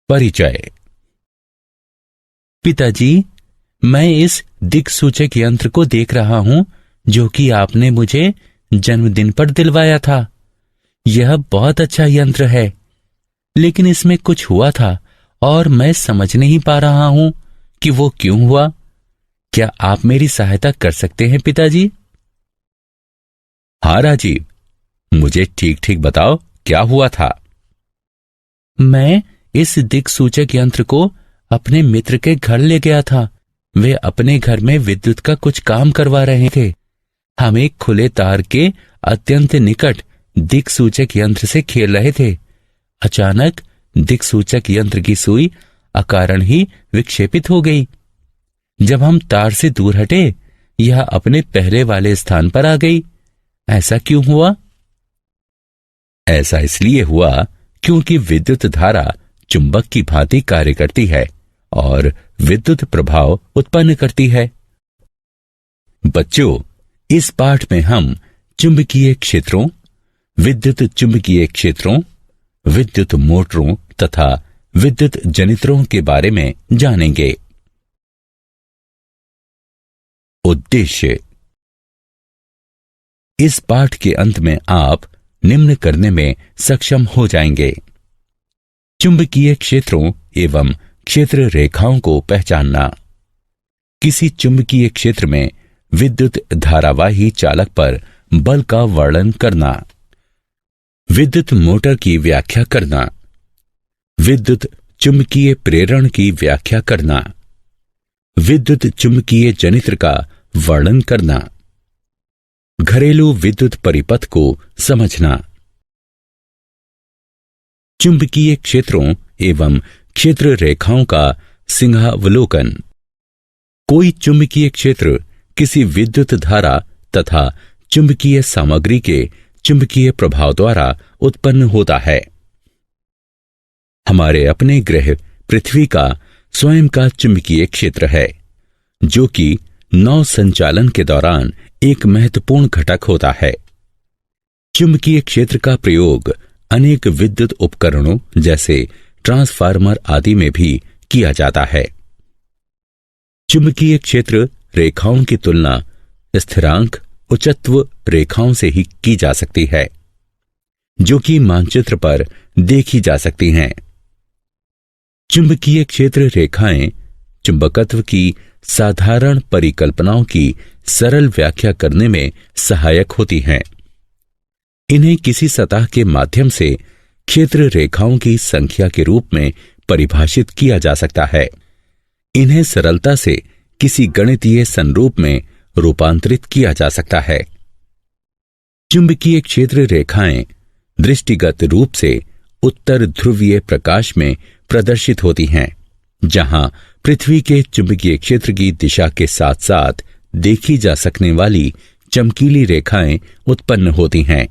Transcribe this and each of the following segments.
परिचय। पिताजी, मैं इस दिक्सूचक यंत्र को देख रहा हूं जो कि आपने मुझे जन्मदिन पर दिलवाया था। यह बहुत अच्छा यंत्र है, लेकिन इसमें कुछ हुआ था और मैं समझ नहीं पा रहा हूं कि वो क्यों हुआ। क्या आप मेरी सहायता कर सकते हैं पिताजी? हाँ राजीव, मुझे ठीक ठीक बताओ क्या हुआ था। मैं इस दिक्सूचक यंत्र को अपने मित्र के घर ले गया था। वे अपने घर में विद्युत का कुछ काम करवा रहे थे। हम एक खुले तार के अत्यंत निकट दिक्सूचक यंत्र से खेल रहे थे। अचानक दिक्सूचक यंत्र की सुई अकारण ही विक्षेपित हो गई। जब हम तार से दूर हटे, यह अपने पहले वाले स्थान पर आ गई। ऐसा क्यों हुआ? ऐसा इसलिए हुआ क्योंकि विद्युत धारा चुंबक की भांति कार्य करती है और विद्युत प्रभाव उत्पन्न करती है। बच्चों, इस पाठ में हम चुंबकीय क्षेत्रों, विद्युत चुंबकीय क्षेत्रों, विद्युत मोटरों तथा विद्युत जनित्रों के बारे में जानेंगे। उद्देश्य। इस पाठ के अंत में आप निम्न करने में सक्षम हो जाएंगे। चुंबकीय क्षेत्रों एवं क्षेत्र रेखाओं को पहचानना। किसी चुंबकीय क्षेत्र में विद्युत धारावाही चालक पर बल का वर्णन करना। विद्युत मोटर की व्याख्या करना। विद्युत चुंबकीय प्रेरण की व्याख्या करना। विद्युत चुंबकीय जनित्र का वर्णन करना। घरेलू विद्युत परिपथ को समझना। चुंबकीय क्षेत्रों एवं क्षेत्र रेखाओं का सिंहावलोकन। कोई चुंबकीय क्षेत्र किसी विद्युत धारा तथा चुंबकीय सामग्री के चुंबकीय प्रभाव द्वारा उत्पन्न होता है। हमारे अपने ग्रह पृथ्वी का स्वयं का चुंबकीय क्षेत्र है, जो कि नौ संचालन के दौरान एक महत्वपूर्ण घटक होता है। चुंबकीय क्षेत्र का प्रयोग अनेक विद्युत उपकरणों जैसे ट्रांसफार्मर आदि में भी किया जाता है। चुंबकीय क्षेत्र रेखाओं की तुलना स्थिरांक उच्चत्व रेखाओं से ही की जा सकती है, जो कि मानचित्र पर देखी जा सकती हैं। चुंबकीय क्षेत्र रेखाएं चुंबकत्व की साधारण परिकल्पनाओं की सरल व्याख्या करने में सहायक होती हैं। इन्हें किसी सतह के माध्यम से क्षेत्र रेखाओं की संख्या के रूप में परिभाषित किया जा सकता है। इन्हें सरलता से किसी गणितीय संरूप में रूपांतरित किया जा सकता है। चुंबकीय क्षेत्र रेखाएं दृष्टिगत रूप से उत्तर ध्रुवीय प्रकाश में प्रदर्शित होती हैं, जहां पृथ्वी के चुंबकीय क्षेत्र की दिशा के साथ साथ देखी जा सकने वाली चमकीली रेखाएं उत्पन्न होती हैं।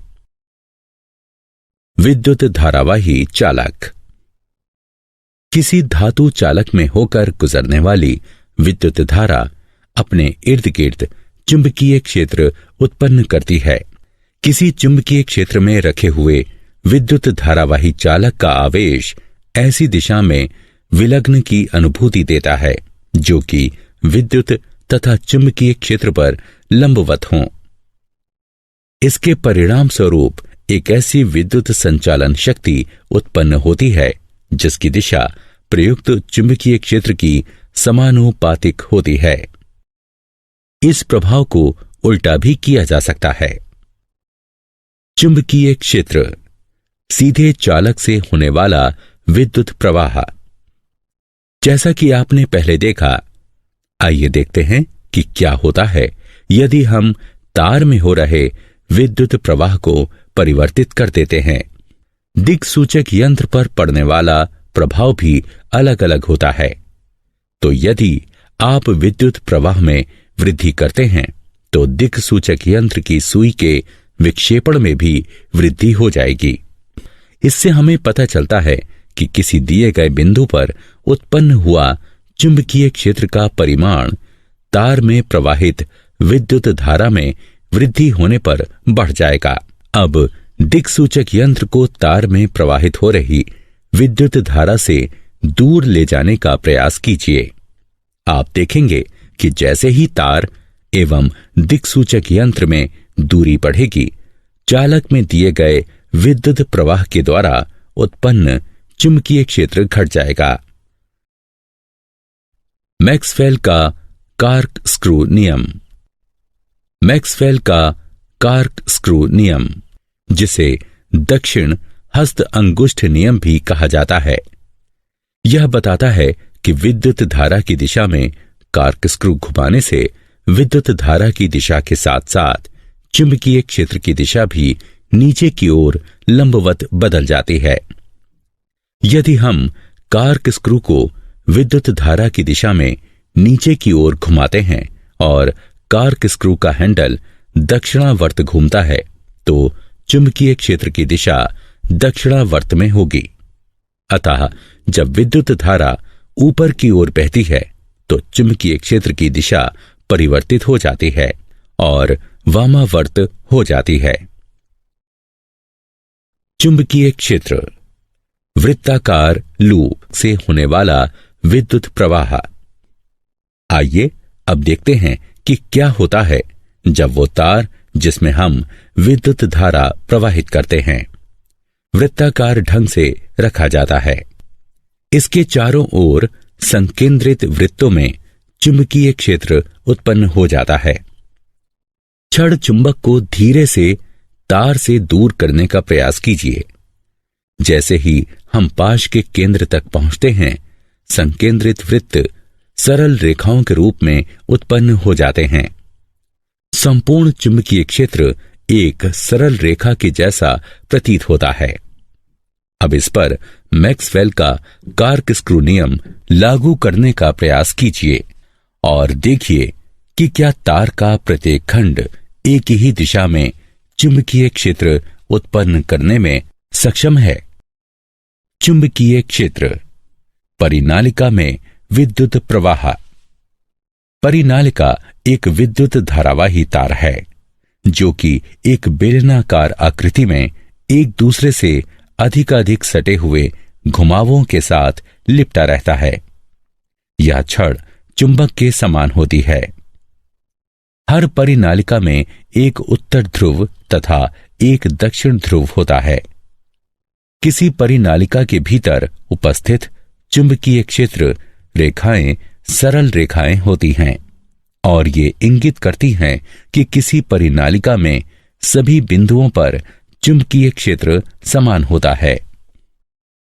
विद्युत धारावाही चालक। किसी धातु चालक में होकर गुजरने वाली विद्युत धारा अपने इर्द गिर्द चुंबकीय क्षेत्र उत्पन्न करती है। किसी चुंबकीय क्षेत्र में रखे हुए विद्युत धारावाही चालक का आवेश ऐसी दिशा में विलग्न की अनुभूति देता है जो कि विद्युत तथा चुंबकीय क्षेत्र पर लंबवत हों। इसके परिणाम स्वरूप एक ऐसी विद्युत संचालन शक्ति उत्पन्न होती है जिसकी दिशा प्रयुक्त चुंबकीय क्षेत्र की समानुपातिक होती है। इस प्रभाव को उल्टा भी किया जा सकता है। चुंबकीय क्षेत्र सीधे चालक से होने वाला विद्युत प्रवाह। जैसा कि आपने पहले देखा, आइए देखते हैं कि क्या होता है यदि हम तार में हो रहे विद्युत प्रवाह को परिवर्तित कर देते हैं। दिक्सूचक यंत्र पर पड़ने वाला प्रभाव भी अलग अलग होता है। तो यदि आप विद्युत प्रवाह में वृद्धि करते हैं तो दिक्सूचक यंत्र की सुई के विक्षेपण में भी वृद्धि हो जाएगी। इससे हमें पता चलता है कि किसी दिए गए बिंदु पर उत्पन्न हुआ चुंबकीय क्षेत्र का परिमाण तार में प्रवाहित विद्युत धारा में वृद्धि होने पर बढ़ जाएगा। अब दिक्सूचक यंत्र को तार में प्रवाहित हो रही विद्युत धारा से दूर ले जाने का प्रयास कीजिए। आप देखेंगे कि जैसे ही तार एवं दिक्सूचक यंत्र में दूरी बढ़ेगी, चालक में दिए गए विद्युत प्रवाह के द्वारा उत्पन्न चुंबकीय क्षेत्र घट जाएगा। मैक्सवेल का कार्क स्क्रू नियम। मैक्सवेल का कार्क स्क्रू नियम, जिसे दक्षिण हस्त अंगुष्ठ नियम भी कहा जाता है, यह बताता है कि विद्युत धारा की दिशा में कार्क स्क्रू घुमाने से विद्युत धारा की दिशा के साथ साथ चुंबकीय क्षेत्र की दिशा भी नीचे की ओर लंबवत बदल जाती है। यदि हम कार्क स्क्रू को विद्युत धारा की दिशा में नीचे की ओर घुमाते हैं और कार्क स्क्रू का हैंडल दक्षिणावर्त घूमता है, तो चुंबकीय क्षेत्र की दिशा दक्षिणावर्त में होगी। अतः जब विद्युत धारा ऊपर की ओर बहती है तो चुंबकीय क्षेत्र की दिशा परिवर्तित हो जाती है और वामावर्त हो जाती है। चुंबकीय क्षेत्र, वृत्ताकार लूप से होने वाला विद्युत प्रवाह। आइए अब देखते हैं कि क्या होता है जब वो तार जिसमें हम विद्युत धारा प्रवाहित करते हैं वृत्ताकार ढंग से रखा जाता है। इसके चारों ओर संकेंद्रित वृत्तों में चुंबकीय क्षेत्र उत्पन्न हो जाता है। छड़ चुंबक को धीरे से तार से दूर करने का प्रयास कीजिए। जैसे ही हम पाश के केंद्र तक पहुंचते हैं, संकेंद्रित वृत्त सरल रेखाओं के रूप में उत्पन्न हो जाते हैं। संपूर्ण चुंबकीय क्षेत्र एक सरल रेखा के जैसा प्रतीत होता है। अब इस पर मैक्सवेल का कार्क स्क्रू नियम लागू करने का प्रयास कीजिए और देखिए कि क्या तार का प्रत्येक खंड एक ही दिशा में चुंबकीय क्षेत्र उत्पन्न करने में सक्षम है। चुंबकीय क्षेत्र, परिनालिका में विद्युत प्रवाह। परिनालिका एक विद्युत धारावाही तार है जो कि एक बेलनाकार आकृति में एक दूसरे से अधिकाधिक सटे हुए घुमावों के साथ लिपटा रहता है। यह छड़ चुंबक के समान होती है। हर परिनालिका में एक उत्तर ध्रुव तथा एक दक्षिण ध्रुव होता है। किसी परिनालिका के भीतर उपस्थित चुंबकीय क्षेत्र रेखाएं सरल रेखाएं होती हैं और ये इंगित करती हैं कि किसी परिनालिका में सभी बिंदुओं पर चुंबकीय क्षेत्र समान होता है।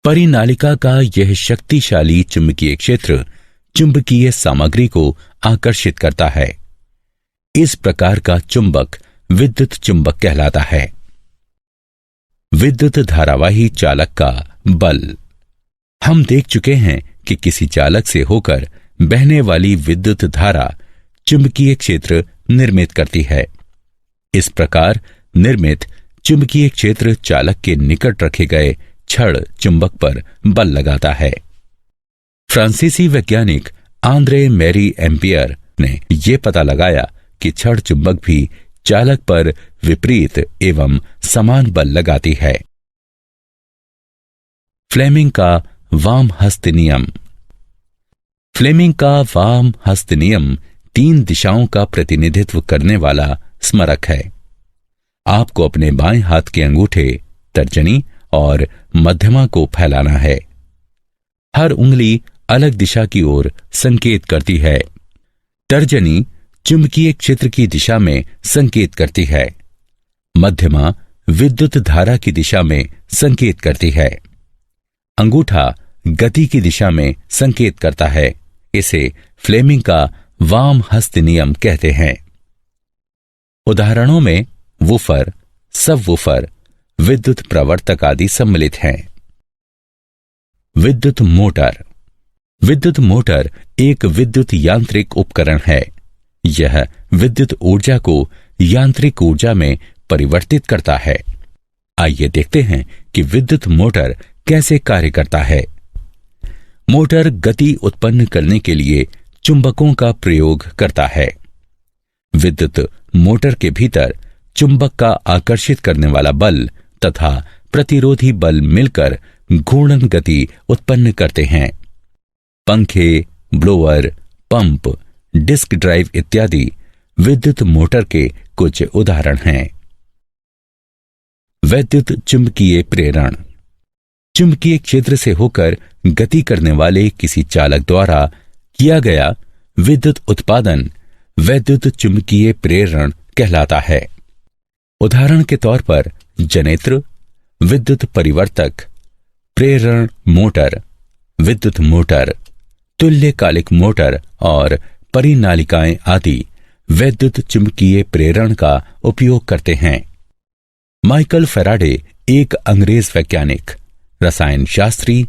परिनालिका का यह शक्तिशाली चुंबकीय क्षेत्र चुंबकीय सामग्री को आकर्षित करता है। इस प्रकार का चुंबक विद्युत चुंबक कहलाता है। विद्युत धारावाही चालक का बल। हम देख चुके हैं कि किसी चालक से होकर बहने वाली विद्युत धारा चुंबकीय क्षेत्र निर्मित करती है। इस प्रकार निर्मित चुंबकीय क्षेत्र चालक के निकट रखे गए छड़ चुंबक पर बल लगाता है। फ्रांसीसी वैज्ञानिक आंद्रे मैरी एम्पियर ने यह पता लगाया कि छड़ चुंबक भी चालक पर विपरीत एवं समान बल लगाती है। फ्लेमिंग का वाम हस्त नियम। फ्लेमिंग का वाम हस्त नियम 3 दिशाओं का प्रतिनिधित्व करने वाला स्मारक है। आपको अपने बाएं हाथ के अंगूठे, तर्जनी और मध्यमा को फैलाना है। हर उंगली अलग दिशा की ओर संकेत करती है। तर्जनी चुंबकीय क्षेत्र की दिशा में संकेत करती है। मध्यमा विद्युत धारा की दिशा में संकेत करती है। अंगूठा गति की दिशा में संकेत करता है। इसे फ्लेमिंग का वाम हस्त नियम कहते हैं। उदाहरणों में वूफर, सबवूफर, विद्युत प्रवर्तक आदि सम्मिलित हैं। विद्युत मोटर। विद्युत मोटर एक विद्युत यांत्रिक उपकरण है। यह विद्युत ऊर्जा को यांत्रिक ऊर्जा में परिवर्तित करता है। आइए देखते हैं कि विद्युत मोटर कैसे कार्य करता है। मोटर गति उत्पन्न करने के लिए चुंबकों का प्रयोग करता है। विद्युत मोटर के भीतर चुंबक का आकर्षित करने वाला बल तथा प्रतिरोधी बल मिलकर घूर्णन गति उत्पन्न करते हैं। पंखे, ब्लोअर, पंप, डिस्क ड्राइव इत्यादि विद्युत मोटर के कुछ उदाहरण हैं। वैद्युत चुंबकीय प्रेरण। चुंबकीय क्षेत्र से होकर गति करने वाले किसी चालक द्वारा किया गया विद्युत उत्पादन वैद्युत चुंबकीय प्रेरण कहलाता है। उदाहरण के तौर पर जनित्र, विद्युत परिवर्तक, प्रेरण मोटर, विद्युत मोटर, तुल्यकालिक मोटर और परिनालिकाएं आदि वैद्युत चुंबकीय प्रेरण का उपयोग करते हैं। माइकल फैराडे एक अंग्रेज वैज्ञानिक, रसायन शास्त्री,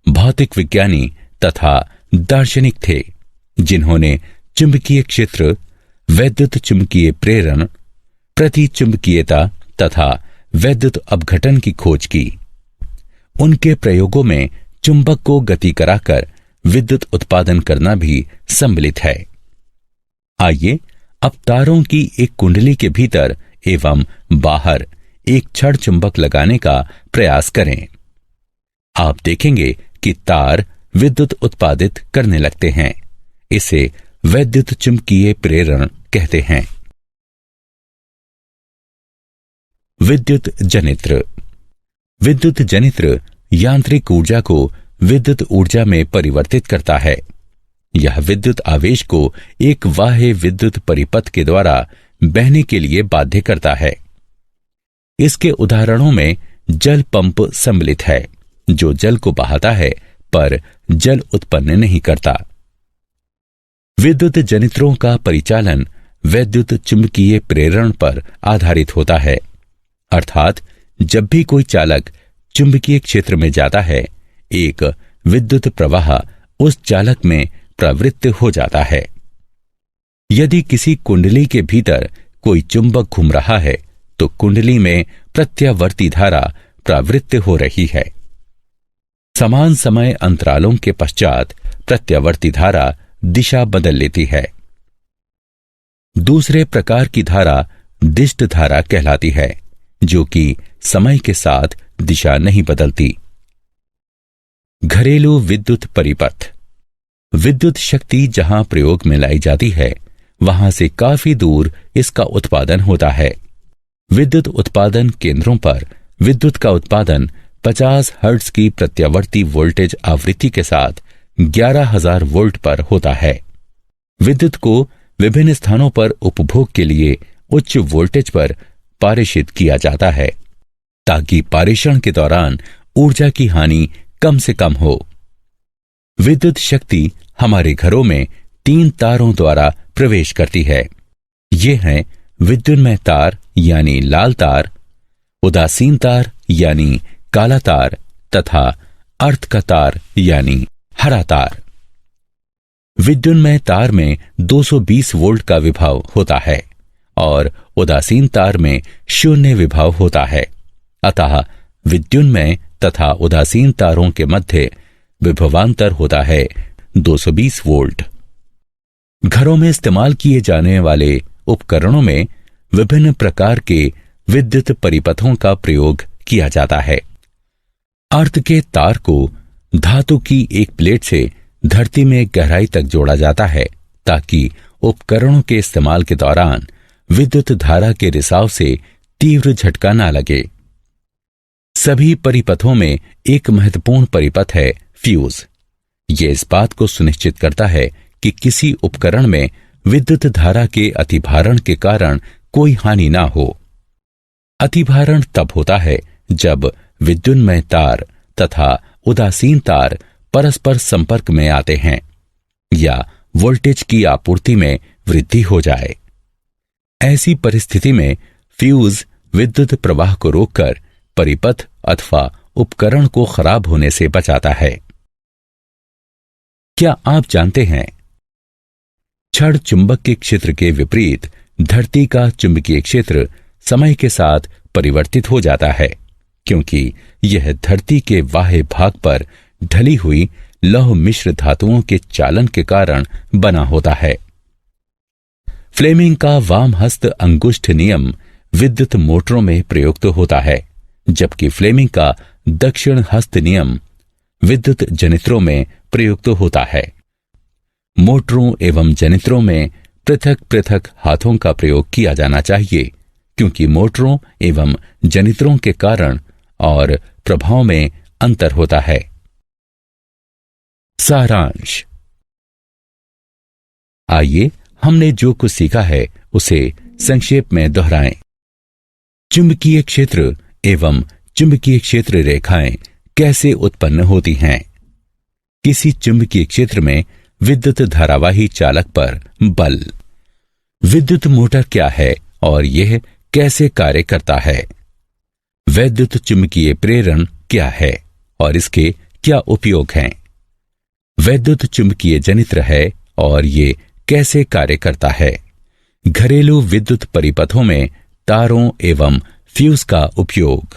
भौतिक विज्ञानी तथा दार्शनिक थे, जिन्होंने चुंबकीय क्षेत्र, वैद्युत चुंबकीय प्रेरण, प्रतिचुंबकीयता तथा वैद्युत अपघटन की खोज की। उनके प्रयोगों में चुंबक को गति कराकर विद्युत उत्पादन करना भी सम्मिलित है। आइए अब तारों की एक कुंडली के भीतर एवं बाहर एक छड़ चुंबक लगाने का प्रयास करें। आप देखेंगे कि तार विद्युत उत्पादित करने लगते हैं। इसे वैद्युत चुंबकीय प्रेरण कहते हैं। विद्युत जनित्र। विद्युत जनित्र यांत्रिक ऊर्जा को विद्युत ऊर्जा में परिवर्तित करता है। यह विद्युत आवेश को एक बाह्य विद्युत परिपथ के द्वारा बहने के लिए बाध्य करता है। इसके उदाहरणों में जल पंप सम्मिलित है, जो जल को बहाता है पर जल उत्पन्न नहीं करता। विद्युत जनित्रों का परिचालन वैद्युत चुंबकीय प्रेरण पर आधारित होता है, अर्थात जब भी कोई चालक चुंबकीय क्षेत्र में जाता है, एक विद्युत प्रवाह उस चालक में प्रवृत्त हो जाता है। यदि किसी कुंडली के भीतर कोई चुंबक घूम रहा है तो कुंडली में प्रत्यावर्ती धारा प्रवृत्त हो रही है। समान समय अंतरालों के पश्चात प्रत्यावर्ती धारा दिशा बदल लेती है। दूसरे प्रकार की धारा दिष्ट धारा कहलाती है, जो कि समय के साथ दिशा नहीं बदलती। घरेलू विद्युत परिपथ। विद्युत शक्ति जहां प्रयोग में लाई जाती है, वहां से काफी दूर इसका उत्पादन होता है। विद्युत उत्पादन केंद्रों पर विद्युत का उत्पादन 50 हर्ट्ज की प्रत्यावर्ती वोल्टेज आवृत्ति के साथ 11,000 वोल्ट पर होता है। विद्युत को विभिन्न स्थानों पर उपभोग के लिए उच्च वोल्टेज पर पारेषित किया जाता है, ताकि पारेषण के दौरान ऊर्जा की हानि कम से कम हो। विद्युत शक्ति हमारे घरों में 3 तारों द्वारा प्रवेश करती है। ये हैं विद्युन्मय तार यानी लाल तार, उदासीन तार यानी काला तार तथा अर्थ का तार यानी हरा तार। विद्युन्मय तार में 220 वोल्ट का विभव होता है और उदासीन तार में 0 विभव होता है। अतः विद्युन्मय तथा उदासीन तारों के मध्य विभवांतर होता है 220 वोल्ट। घरों में इस्तेमाल किए जाने वाले उपकरणों में विभिन्न प्रकार के विद्युत परिपथों का प्रयोग किया जाता है। अर्थ के तार को धातु की एक प्लेट से धरती में गहराई तक जोड़ा जाता है, ताकि उपकरणों के इस्तेमाल के दौरान विद्युत धारा के रिसाव से तीव्र झटका न लगे। सभी परिपथों में एक महत्वपूर्ण परिपथ है फ्यूज। ये इस बात को सुनिश्चित करता है कि किसी उपकरण में विद्युत धारा के अतिभारण के कारण कोई हानि ना हो। अतिभारण तब होता है जब विद्युन्मय तार तथा उदासीन तार परस्पर संपर्क में आते हैं या वोल्टेज की आपूर्ति में वृद्धि हो जाए। ऐसी परिस्थिति में फ्यूज विद्युत प्रवाह को रोककर परिपथ अथवा उपकरण को खराब होने से बचाता है। क्या आप जानते हैं, छड़ चुंबक के क्षेत्र के विपरीत धरती का चुंबकीय क्षेत्र समय के साथ परिवर्तित हो जाता है, क्योंकि यह धरती के बाह्य भाग पर ढली हुई लौह मिश्र धातुओं के चालन के कारण बना होता है। फ्लेमिंग का वाम हस्त अंगुष्ठ नियम विद्युत मोटरों में प्रयुक्त होता है, जबकि फ्लेमिंग का दक्षिण हस्त नियम विद्युत जनित्रों में प्रयुक्त होता है। मोटरों एवं जनित्रों में पृथक पृथक हाथों का प्रयोग किया जाना चाहिए, क्योंकि मोटरों एवं जनित्रों के कारण और प्रभाव में अंतर होता है। सारांश। आइए हमने जो कुछ सीखा है उसे संक्षेप में दोहराएं। चुंबकीय क्षेत्र एवं चुंबकीय क्षेत्र रेखाएं कैसे उत्पन्न होती हैं? किसी चुंबकीय क्षेत्र में विद्युत धारावाही चालक पर बल। विद्युत मोटर क्या है और यह कैसे कार्य करता है? वैद्युत चुंबकीय प्रेरण क्या है और इसके क्या उपयोग हैं? वैद्युत चुंबकीय जनित्र है और ये कैसे कार्य करता है? घरेलू विद्युत परिपथों में तारों एवं फ्यूज का उपयोग।